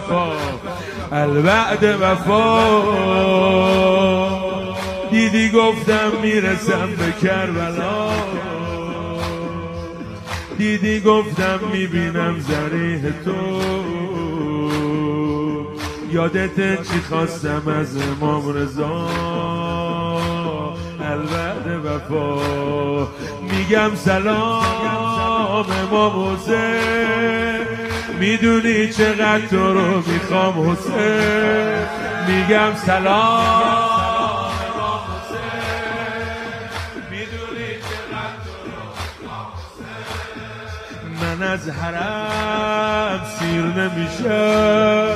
وفا الوعد وفا دیدی گفتم میرسم به کربلا دیدی گفتم میبینم ضریح تو یادت چی خواستم از امام رضا الوعد وفا میگم سلام امام حسین میدونی چقدر تو رو میخوام حسین میگم سلام امام حسین میدونی چقدر تو رو میخوام حسین من از حرم سیر نمیشم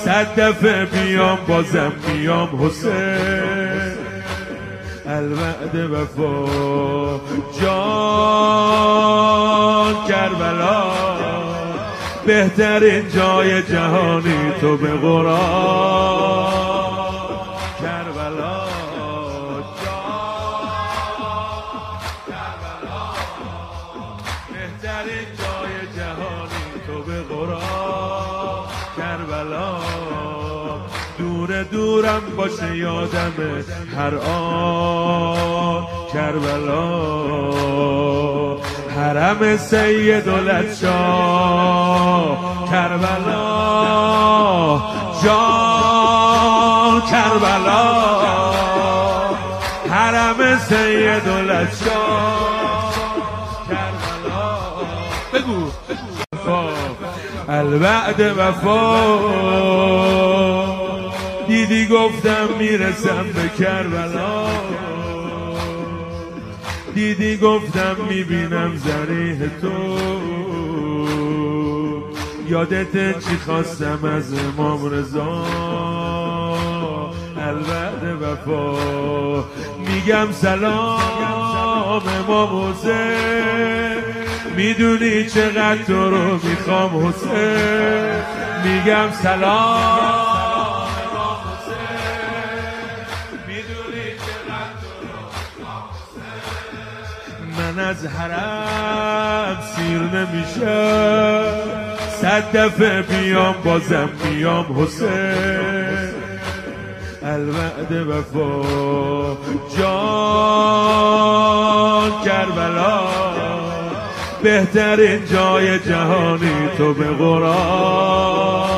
100 دفعه بیام بازم بیام حسین الوعد وفا جان کربلا بهترین جای جهانی تو به قرآن کربلا جان کربلا بهترین جای جهانی تو به قرآن کربلا دور دورم باشه یادم هر آن کربلا حرم سیدالشاه کربلا جان کربلا حرم سیدالشاه کربلا بگو الوعد وفا دیدی گفتم میرسم به کربلا دیدی گفتم میبینم ضریح تو یادت چی خواستم از امام رضا الوعد وفا میگم سلام امام حسین میدونی چقدر تو رو میخوام حسین میگم سلام من از حرم سیر نمیشم 100 دفعه بیام بازم بیام حسین الوعد وفا جان کربلا بهترین جای جهانی تو به قرآن